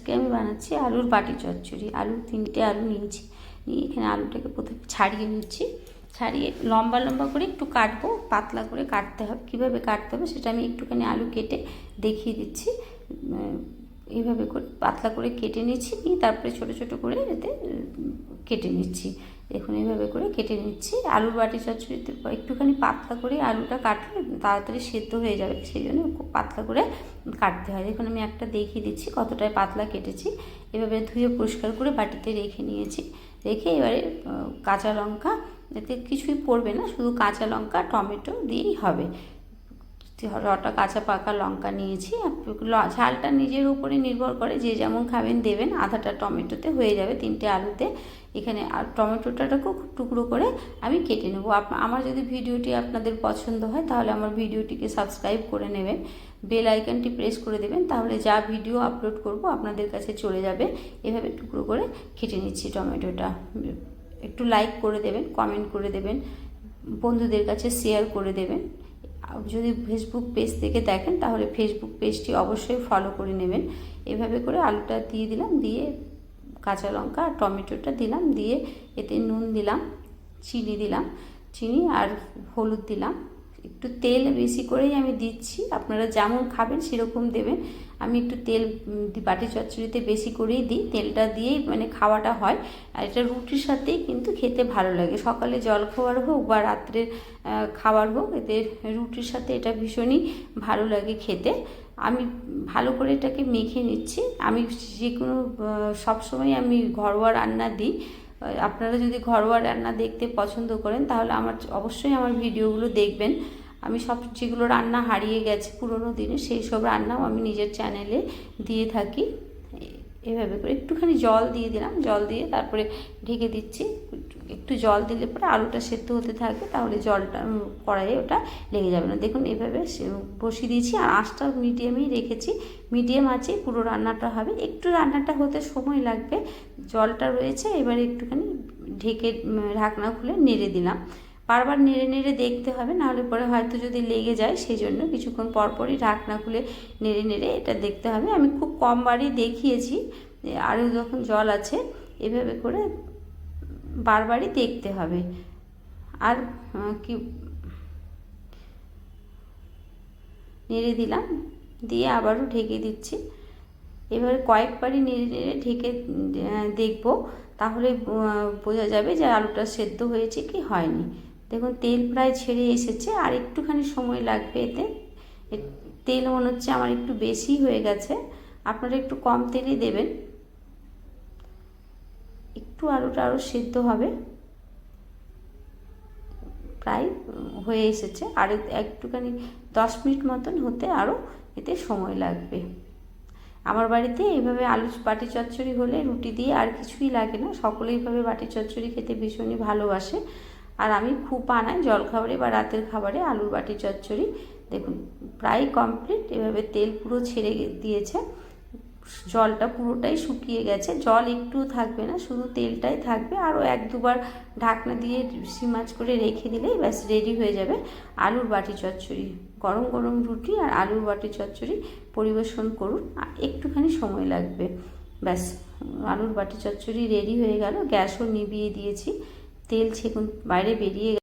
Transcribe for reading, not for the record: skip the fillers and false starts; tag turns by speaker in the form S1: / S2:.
S1: আজকে আমি বানাচ্ছি আলুর বাটি চচ্চড়ি। আলু 3টে আলু নিয়েছি, নিয়ে এখানে আলুটাকে প্রথমে ছাড়িয়ে নিচ্ছি। ছাড়িয়ে লম্বা লম্বা করে একটু কাটবো, পাতলা করে কাটতে হবে। কীভাবে কাটতে হবে সেটা আমি একটুখানি আলু কেটে দেখিয়ে দিচ্ছি। এইভাবে করে পাতলা করে কেটে নিচ্ছি, নিয়ে তারপরে ছোটো ছোটো করে এতে কেটে নিচ্ছি। দেখুন এইভাবে করে কেটে নিচ্ছি। আলুর বাটি চচ্চড়িতে একটুখানি পাতলা করে আলুটা কাটলে তাড়াতাড়ি সেদ্ধ হয়ে যাবে, সেই জন্য পাতলা করে কাটতে হয়। দেখুন আমি একটা দেখিয়ে দিচ্ছি কতটাই পাতলা কেটেছি। এভাবে ধুয়ে পরিষ্কার করে বাটিতে রেখে নিয়েছি। রেখে এবারে কাঁচা লঙ্কা, এতে কিছুই পড়বে না, শুধু কাঁচা লঙ্কা টমেটো দিয়েই হবে। রটা কাঁচা পাকা লঙ্কা নিয়েছি। ঝালটা নিজের উপরে নির্ভর করে, যে যেমন খাবেন দেবেন। আধাটা টমেটোতে হয়ে যাবে 3টে আলুতে। এখানে আর টমেটোটাকেও খুব টুকরো করে আমি কেটে নেব। আমার যদি ভিডিওটি আপনাদের পছন্দ হয় তাহলে আমার ভিডিওটিকে সাবস্ক্রাইব করে নেবেন, বেল আইকনটি প্রেস করে দেবেন, তাহলে যা ভিডিও আপলোড করব আপনাদের কাছে চলে যাবে। এভাবে টুকরো করে কেটে নিচ্ছি টমেটোটা। একটু লাইক করে দেবেন, কমেন্ট করে দেবেন, বন্ধুদের কাছে শেয়ার করে দেবেন। যদি ফেসবুক পেজ থেকে দেখেন তাহলে ফেসবুক পেজটি অবশ্যই ফলো করে নেবেন। এভাবে করে আলুটা দিয়ে দিলাম, দিয়ে কাঁচা লঙ্কা আর টমেটোটা দিলাম, দিয়ে এতে নুন দিলাম, চিনি দিলাম, চিনি আর হলুদ দিলাম। একটু তেল বেশি করেই আমি দিচ্ছি, আপনারা যেমন খাবেন সেরকম দেবেন। আমি একটু তেল বাটি চচ্চড়িতে বেশি করেই দিই, তেলটা দিয়েই মানে খাওয়াটা হয়। আর এটা রুটির সাথেই কিন্তু খেতে ভালো লাগে, সকালে জল খাবার হোক বা রাত্রের খাবার হোক, এতে রুটির সাথে এটা ভীষণই ভালো লাগে খেতে। আমি ভালো করে এটাকে মেখে নিচ্ছি। আমি যে কোনো সবসময় আমি ঘরোয়া রান্না দিই। আপনারা যদি ঘরোয়া রান্না দেখতে পছন্দ করেন তাহলে অবশ্যই আমার ভিডিওগুলো দেখবেন। আমি সব যেগুলো রান্না হারিয়ে গেছে পুরোনো দিনে সেই সব রান্নাও আমি নিজের চ্যানেলে দিয়ে থাকি। এভাবে করে একটুখানি জল দিয়ে দিলাম, জল দিয়ে তারপরে ঢেকে দিচ্ছি। একটু জল দিলে পরে আলুটা সেদ্ধ হতে থাকবে, তাহলে জলটা কড়াইয়ে ওটা লেগে যাবে না। দেখুন এভাবে বসিয়ে দিয়েছি, আর আঁচটা মিডিয়ামেই রেখেছি। মিডিয়াম আঁচে পুরো রান্নাটা হবে। একটু রান্নাটা হতে সময় লাগবে। জলটা রয়েছে, এবারে একটুখানি ঢেকে ঢাকনা খুলে নেড়ে দিলাম। বারবার নেড়ে নেড়ে দেখতে হবে, নাহলে পরে হয়তো যদি লেগে যায়, সেই জন্য কিছুক্ষণ পরপরই ঢাকনা খুলে নেড়ে নেড়ে এটা দেখতে হবে। আমি খুব কম বারই দেখিয়েছি, আরও যখন জল আছে এভাবে করে বারবারই দেখতে হবে। আর কি নেড়ে দিলাম, দিয়ে আবারও ঢেকে দিচ্ছি। এবারে কয়েকবারই নেড়ে নেড়ে ঢেকে দেখব, তাহলে বোঝা যাবে যে আলুটা সেদ্ধ হয়েছে কি হয়নি। দেখুন তেল প্রায় ছেড়ে এসেছে, আর একটুখানি সময় লাগবে এতে। তেল মনে হচ্ছে আমার একটু বেশি হয়ে গেছে, আপনারা একটু কম তেলই দেবেন। একটু আলুটা আরও সেদ্ধ হবে, প্রায় হয়ে এসেছে। আর একটুখানি 10 মিনিট মতন হতে আরও এতে সময় লাগবে। আমার বাড়িতে এইভাবে আলু বাটি চচ্চড়ি হলে রুটি দিয়ে আর কিছুই লাগে না, সকলেই এইভাবে বাটি চচ্চড়ি খেতে ভীষণই ভালোবাসে। আর আমি খুব বানাই জলখাবারে বা রাতের খাবারে আলুর বাটি চচ্চড়ি। দেখুন প্রায় কমপ্লিট। এভাবে তেল পুরো ছেড়ে দিয়েছে, জলটা পুরোটাই শুকিয়ে গেছে, জল একটু থাকবে না, শুধু তেলটাই থাকবে। আরও 1-2 বার ঢাকনা দিয়ে সিমাচ করে রেখে দিলেই ব্যাস রেডি হয়ে যাবে আলুর বাটি চচ্চড়ি। গরম গরম রুটি আর আলুর বাটি চচ্চড়ি পরিবেশন করুন, আর একটুখানি সময় লাগবে। ব্যাস আলুর বাটি চচ্চড়ি রেডি হয়ে গেল। গ্যাসও নিভিয়ে দিয়েছি, তেল ছেঁকুন বাইরে বেরিয়ে